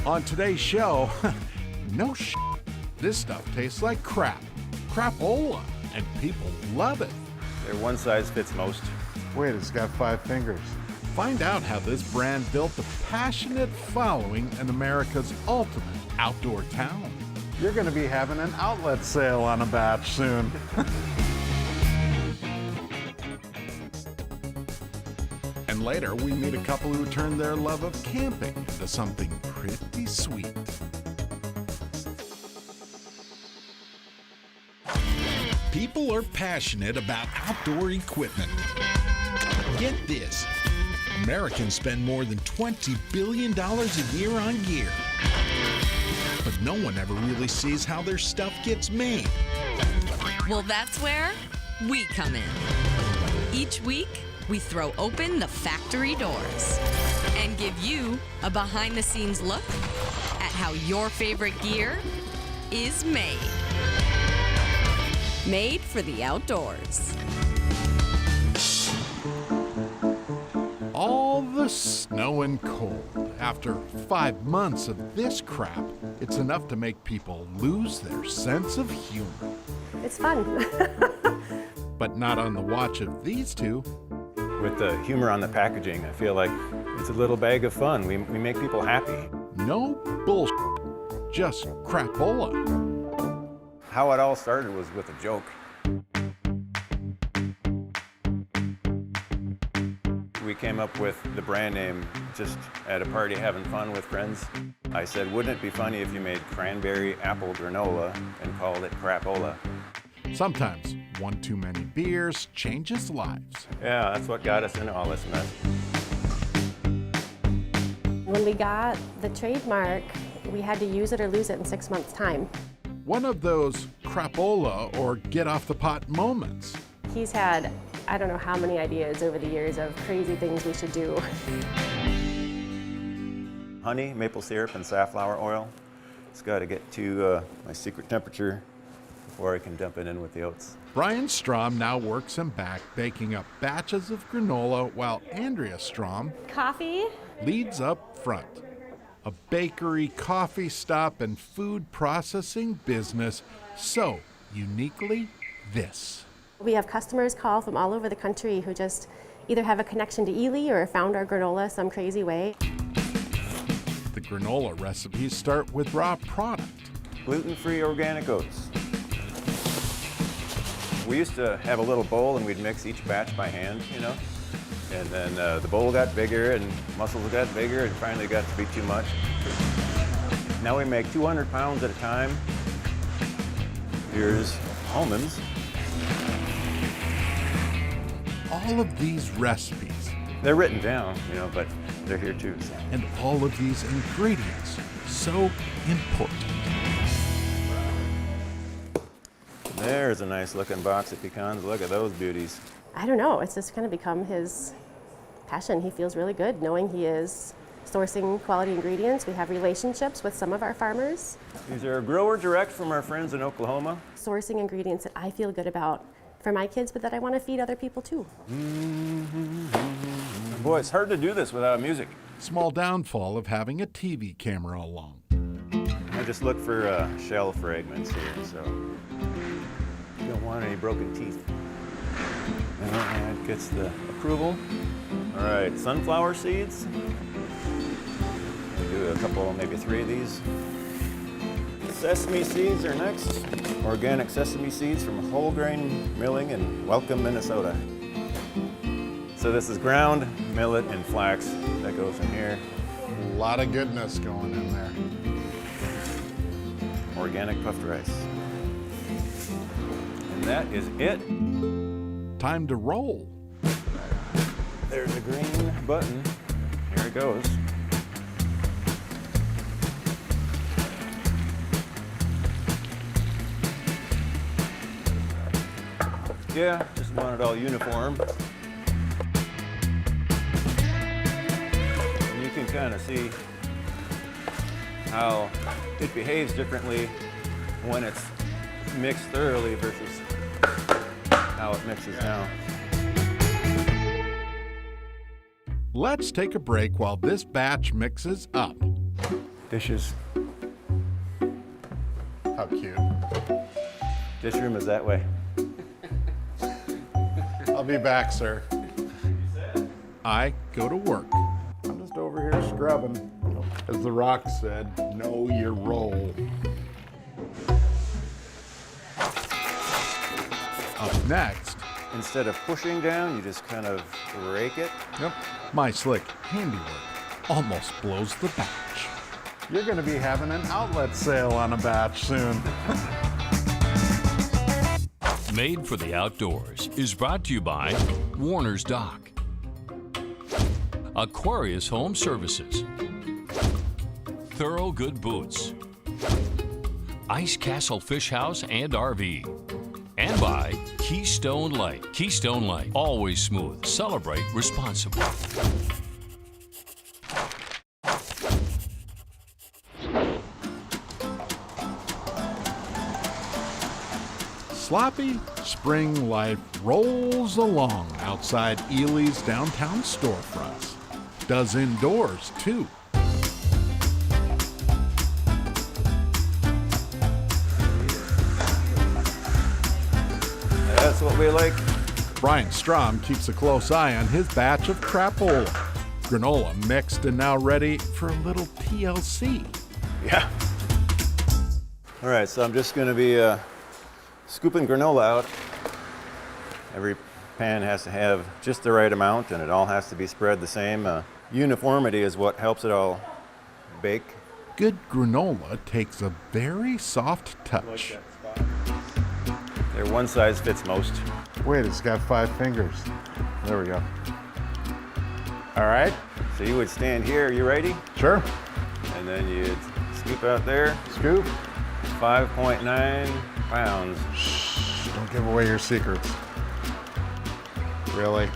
On today's show, no this stuff tastes like crap. Crapola, and people love it. They're one size fits most. Wait, it's got 5 fingers. Find out how this brand built a passionate following in America's ultimate outdoor town. You're going to be having an outlet sale on a batch soon. And later, we meet a couple who turned their love of camping into something pretty sweet. People are passionate about outdoor equipment. Get this. Americans spend more than $20 billion a year on gear. But no one ever really sees how their stuff gets made. Well, that's where we come in. Each week, we throw open the factory doors and give you a behind-the-scenes look at how your favorite gear is made. Made for the outdoors. All the snow and cold. After 5 months of this crap, it's enough to make people lose their sense of humor. It's fun. But not on the watch of these two. With the humor on the packaging, I feel like it's a little bag of fun. We make people happy. No bullshit, just crapola. How it all started was with a joke. We came up with the brand name just at a party having fun with friends. I said, wouldn't it be funny if you made cranberry apple granola and called it Crapola? Sometimes one too many beers changes lives. Yeah, that's what got us into all this mess. When we got the trademark, we had to use it or lose it in 6 months' time. One of those crapola or get off the pot moments. He's had, I don't know how many ideas over the years of crazy things we should do. Honey, maple syrup, and safflower oil. It's got to get to my secret temperature before I can dump it in with the oats. Brian Strom now works in back, baking up batches of granola, while Andrea Strom Coffee? leads up front. A bakery, coffee stop, and food processing business so uniquely this. We have customers call from all over the country who just either have a connection to Ely or found our granola some crazy way. The granola recipes start with raw product. Gluten-free organic oats. We used to have a little bowl and we'd mix each batch by hand, you know? And then the bowl got bigger and muscles got bigger and finally got to be too much. Now we make 200 pounds at a time. Here's almonds. All of these recipes They're written down, you know, but they're here too. So. and all of these ingredients so important. There's a nice looking box of pecans. Look at those beauties. I don't know, it's just kind of become his passion. He feels really good knowing he is sourcing quality ingredients. We have relationships with some of our farmers. These are grower direct from our friends in Oklahoma. Sourcing ingredients that I feel good about for my kids, but that I want to feed other people too. Boy, it's hard to do this without music. Small downfall of having a TV camera along. I just look for shell fragments here, so you don't want any broken teeth. And that gets the approval. All right, sunflower seeds. We'll do a couple, maybe 3 of these. Sesame seeds are next. Organic sesame seeds from Whole Grain Milling in Welcome, Minnesota. So this is ground millet and flax that goes in here. A lot of goodness going in there. Organic puffed rice. And that is it. Time to roll. There's a green button. Here it goes. Yeah, just want it all uniform. And you can kind of see how it behaves differently when it's mixed thoroughly versus how it mixes now. Let's take a break while this batch mixes up. dishes. How cute. Dish room is that way. I'll be back, sir. I go to work. I'm just over here scrubbing. As The Rock said, know your role. Up next, Instead of pushing down, you just kind of rake it. yep, my slick handiwork almost blows the batch. You're going to be having an outlet sale on a batch soon. Made for the Outdoors is brought to you by Warner's Dock, Aquarius Home Services, Thorough Good Boots, Ice Castle Fish House and RV, and by Keystone Light. Keystone Light, always smooth. Celebrate responsibly. Sloppy spring life rolls along outside Ely's downtown storefronts. Does indoors, too. That's what we like. Brian Strom keeps a close eye on his batch of crapola. Granola mixed and now ready for a little TLC. Yeah. All right, so I'm just going to be scooping granola out. Every pan has to have just the right amount, and it all has to be spread the same. Uniformity is what helps it all bake. Good granola takes a very soft touch. There, one size fits most. Wait, it's got 5 fingers. There we go. All right. So you would stand here, you ready? Sure. And then you'd scoop out there, Scoop. 5.9 pounds. Shh, don't give away your secrets. Really?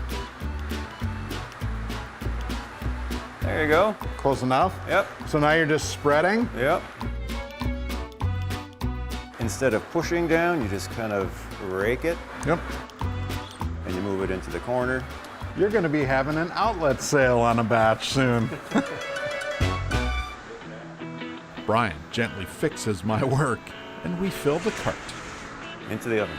There you go. Close enough? Yep, So now you're just spreading? yep. Instead of pushing down, you just kind of rake it Yep. and you move it into the corner. You're going to be having an outlet sale on a batch soon. Brian gently fixes my work, and we fill the cart. Into the oven.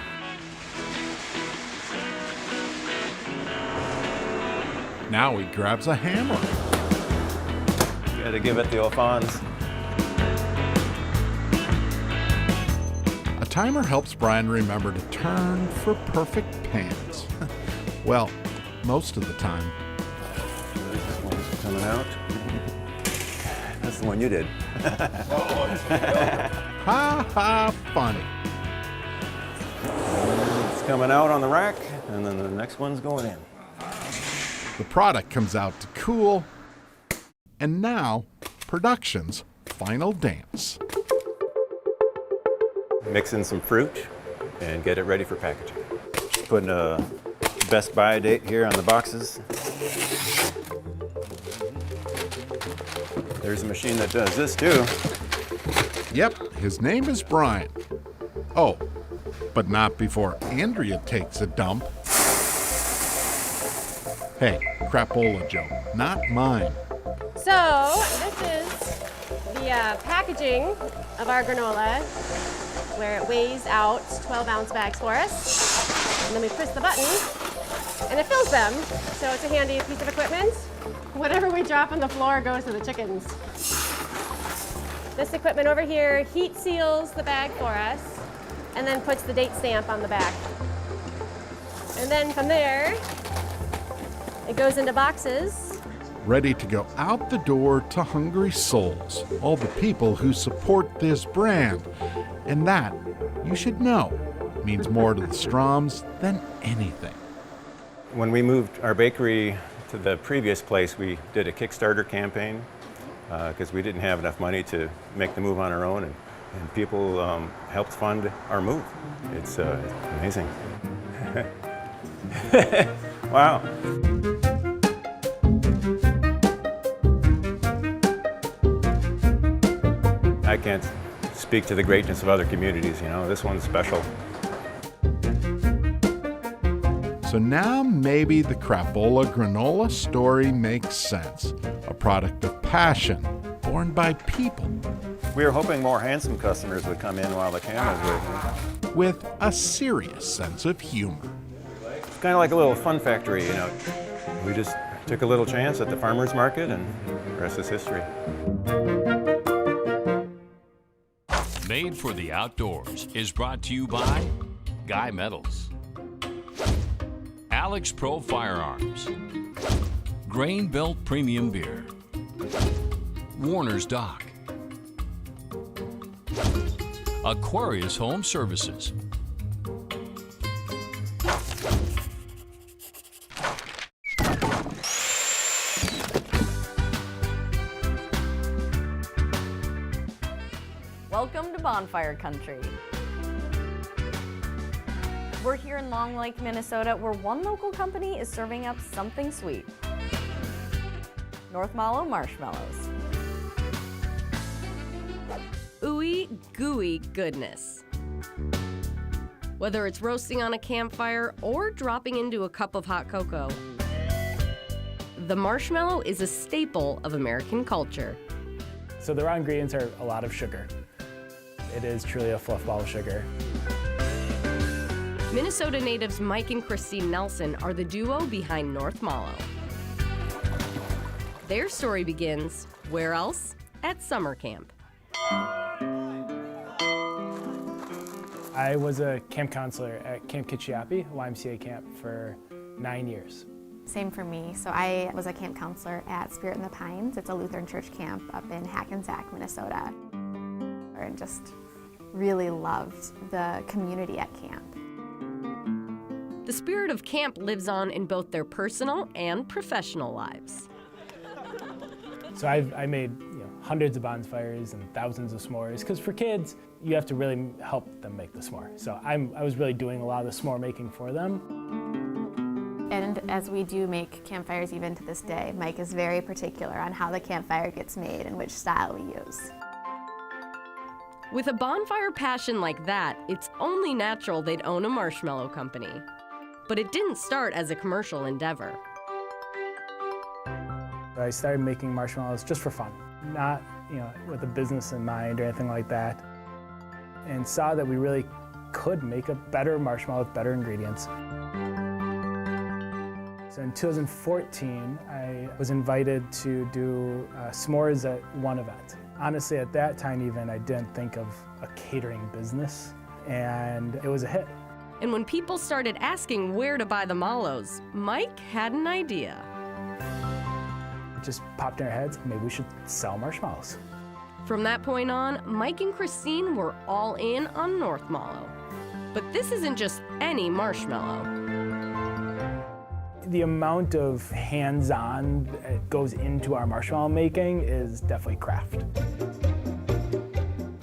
Now he grabs a hammer. You gotta give it the Alphonse. A timer helps Brian remember to turn for perfect pans. Well, most of the time. This one's coming out. That's the one you did. Ha ha, funny. It's coming out on the rack, and then the next one's going in. The product comes out to cool. And now, production's final dance. Mix in some fruit and get it ready for packaging. Putting a Best Buy date here on the boxes. There's a machine that does this too. Yep, his name is Brian. Oh, but not before Andrea takes a dump. Hey, crapola joke, not mine. So this is the packaging of our granola, where it weighs out 12-ounce bags for us. And then we push the button, and it fills them. So it's a handy piece of equipment. Whatever we drop on the floor goes to the chickens. This equipment over here heat seals the bag for us, and then puts the date stamp on the back. And then from there, it goes into boxes. Ready to go out the door to hungry souls, all the people who support this brand. And that, you should know, means more to the Stroms than anything. When we moved our bakery to the previous place, we did a Kickstarter campaign because we didn't have enough money to make the move on our own, and people helped fund our move. It's amazing. Wow. I can't speak to the greatness of other communities, you know, this one's special. So now maybe the Crapola granola story makes sense. A product of passion born by people We were hoping more handsome customers would come in while the camera's working. with a serious sense of humor. It's kind of like a little fun factory, you know. We just took a little chance at the farmer's market, and the rest is history. Made for the Outdoors is brought to you by Guy Metals, Alex Pro Firearms, Grain Belt Premium Beer, Warner's Dock, Aquarius Home Services, Welcome to Bonfire Country. We're here in Long Lake, Minnesota, where one local company is serving up something sweet. North Mallow Marshmallows. Ooey gooey goodness. Whether it's roasting on a campfire or dropping into a cup of hot cocoa, the marshmallow is a staple of American culture. So the raw ingredients are a lot of sugar. It is truly a fluff ball of sugar. Minnesota natives Mike and Christine Nelson are the duo behind North Mallow. Their story begins, where else? At summer camp. I was a camp counselor at Camp Kitchiapi, a YMCA camp, for 9 years. Same for me. So I was a camp counselor at Spirit in the Pines. It's a Lutheran church camp up in Hackensack, Minnesota. And just really loved the community at camp. The spirit of camp lives on in both their personal and professional lives. So I made hundreds of bonfires and thousands of s'mores, because for kids, you have to really help them make the s'more. So I was really doing a lot of the s'more making for them. And as we do make campfires even to this day, Mike is very particular on how the campfire gets made and which style we use. With a bonfire passion like that, it's only natural they'd own a marshmallow company. But it didn't start as a commercial endeavor. I started making marshmallows just for fun, not with a business in mind or anything like that, and saw that we really could make a better marshmallow with better ingredients. So in 2014, I was invited to do s'mores at one event. Honestly, at that time even, I didn't think of a catering business, and it was a hit. And when people started asking where to buy the mallows, Mike had an idea. It just popped in our heads, maybe we should sell marshmallows. From that point on, Mike and Christine were all in on North Mallow. But this isn't just any marshmallow. The amount of hands-on that goes into our marshmallow making is definitely craft.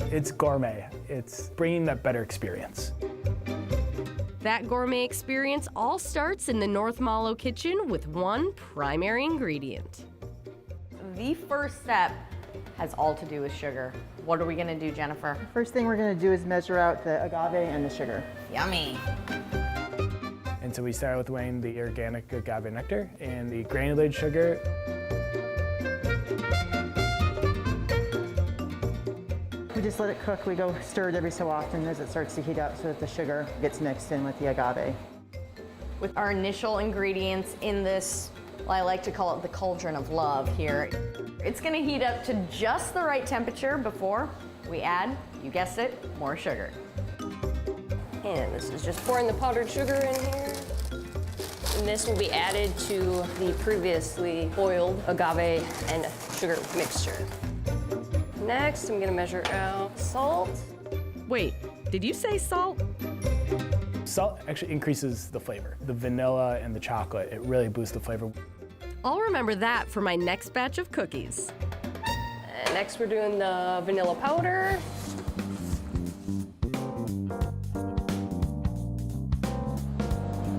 It's gourmet. It's bringing that better experience. That gourmet experience all starts in the North Mallow kitchen with one primary ingredient. The first step has all to do with sugar. What are we gonna do, Jennifer? First thing we're going to do is measure out the agave and the sugar. Yummy. And so we started with weighing the organic agave nectar and the granulated sugar. We just let it cook. We go stir it every so often as it starts to heat up so that the sugar gets mixed in with the agave. With our initial ingredients in this, well, I like to call it the cauldron of love here. It's gonna heat up to just the right temperature before we add, you guessed it, more sugar. And this is just pouring the powdered sugar in here. And this will be added to the previously boiled agave and sugar mixture. Next, I'm gonna measure out salt. Wait, did you say salt? Salt actually increases the flavor. The vanilla and the chocolate, it really boosts the flavor. I'll remember that for my next batch of cookies. And next, we're doing the vanilla powder.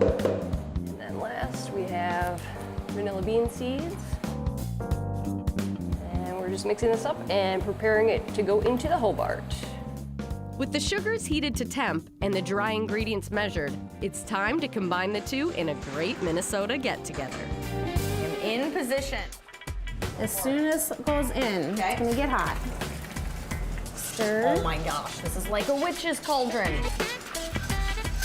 And then last, we have vanilla bean seeds. And we're just mixing this up and preparing it to go into the Hobart. With the sugars heated to temp and the dry ingredients measured, it's time to combine the two in a great Minnesota get-together. I'm in position. As soon as it goes in, Okay. it's gonna get hot. Stir. Oh my gosh, this is like a witch's cauldron.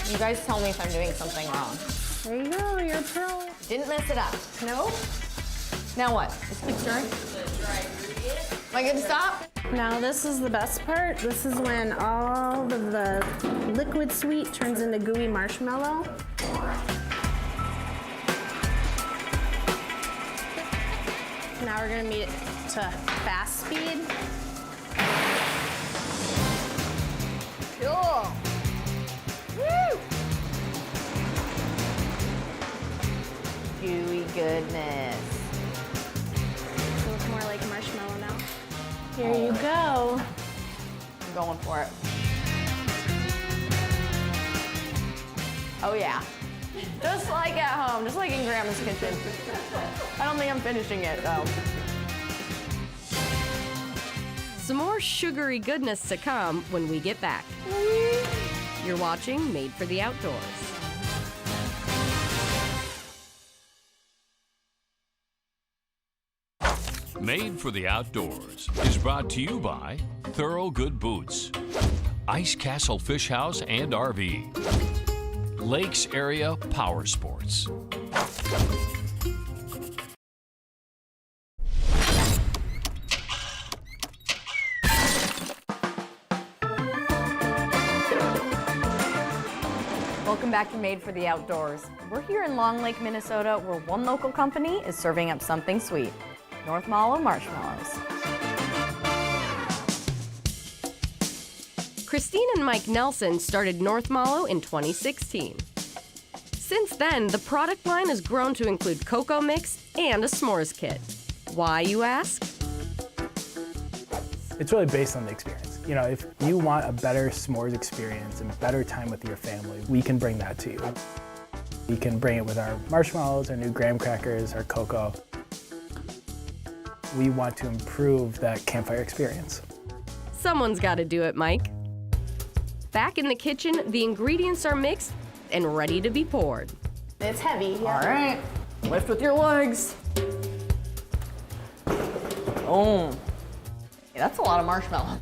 You guys tell me if I'm doing something wrong. There you go, you're a pro. Didn't mess it up. Nope. Now what? Just keep stirring? Am I good to stop? Now this is the best part. This is when all of the liquid sweet turns into gooey marshmallow. Now we're gonna meet it to fast speed. Cool. Woo! Gooey goodness. It looks more like marshmallow now. Here you go. I'm going for it. Oh yeah. Just like at home, just like in Grandma's kitchen. I don't think I'm finishing it though. Some more sugary goodness to come when we get back. You're watching Made for the Outdoors. Made for the Outdoors is brought to you by Thorough Good Boots, Ice Castle Fish House and RV, Lakes Area Power Sports. Welcome back to Made for the Outdoors. We're here in Long Lake, Minnesota, where one local company is serving up something sweet. North Mallow Marshmallows. Christine and Mike Nelson started North Mallow in 2016. Since then, the product line has grown to include cocoa mix and a s'mores kit. Why, you ask? It's really based on the experience. You know, if you want a better s'mores experience and better time with your family, we can bring that to you. We can bring it with our marshmallows, our new graham crackers, our cocoa. We want to improve that campfire experience. Someone's got to do it, Mike. Back in the kitchen, the ingredients are mixed and ready to be poured. It's heavy. All right, lift with your legs. Oh, that's a lot of marshmallow.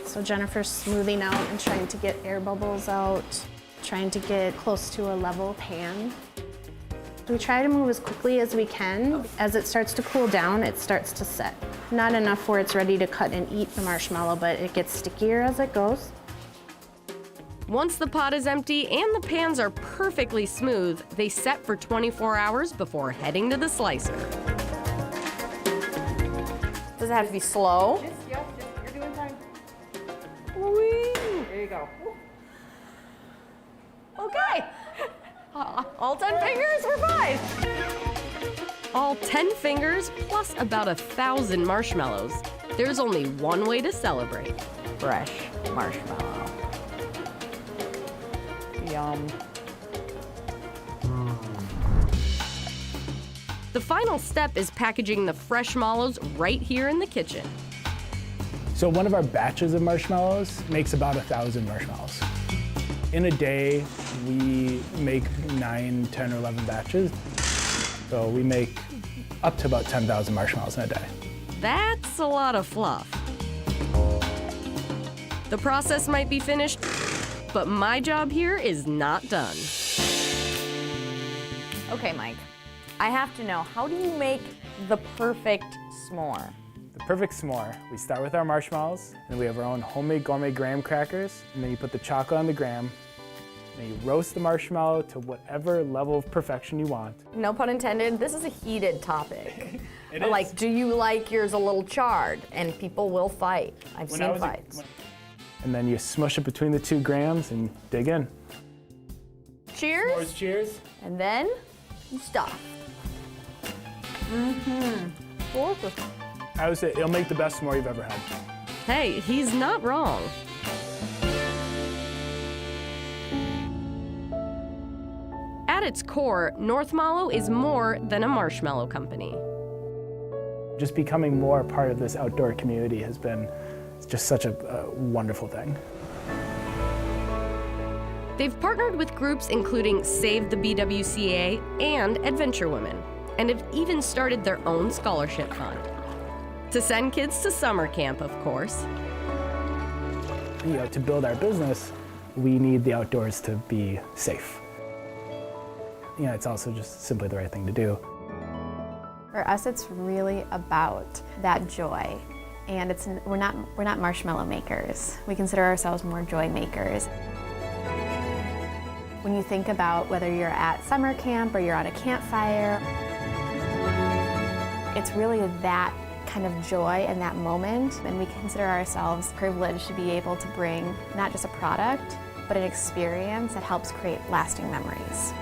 So Jennifer's smoothing out and trying to get air bubbles out, trying to get close to a level pan. We try to move as quickly as we can. As it starts to cool down, it starts to set. Not enough where it's ready to cut and eat the marshmallow, but it gets stickier as it goes. Once the pot is empty and the pans are perfectly smooth, they set for 24 hours before heading to the slicer. Does it have to be slow? Yep, you're doing fine. Whee! There you go. Okay. All 10 fingers, we're fine. All 10 fingers plus about 1,000 marshmallows. There's only one way to celebrate. Fresh marshmallow. Yum. The final step is packaging the fresh mallows right here in the kitchen. So one of our batches of marshmallows makes about 1,000 marshmallows. In a day, we make 9, 10, or 11 batches. So we make up to about 10,000 marshmallows in a day. That's a lot of fluff. The process might be finished, but my job here is not done. Okay, Mike. I have to know, how do you make the perfect s'more? The perfect s'more, we start with our marshmallows, and we have our own homemade gourmet graham crackers, and then you put the chocolate on the graham, and you roast the marshmallow to whatever level of perfection you want. No pun intended, this is a heated topic. It is. Like, do you like yours a little charred? And people will fight. I've seen fights. And then you smush it between the 2 grams and dig in. Cheers. S'mores, cheers. And then you stop. I would say it'll make the best s'more you've ever had. Hey, he's not wrong. At its core, North Mallow is more than a marshmallow company. Just becoming more a part of this outdoor community has been just such a wonderful thing. They've partnered with groups including Save the BWCA and Adventure Women. and have even started their own scholarship fund. To send kids to summer camp, of course. You know, to build our business, we need the outdoors to be safe. You know, it's also just simply the right thing to do. For us, it's really about that joy. And we're not marshmallow makers. We consider ourselves more joy makers. When you think about whether you're at summer camp or you're at a campfire, it's really that kind of joy in that moment, and we consider ourselves privileged to be able to bring not just a product, but an experience that helps create lasting memories.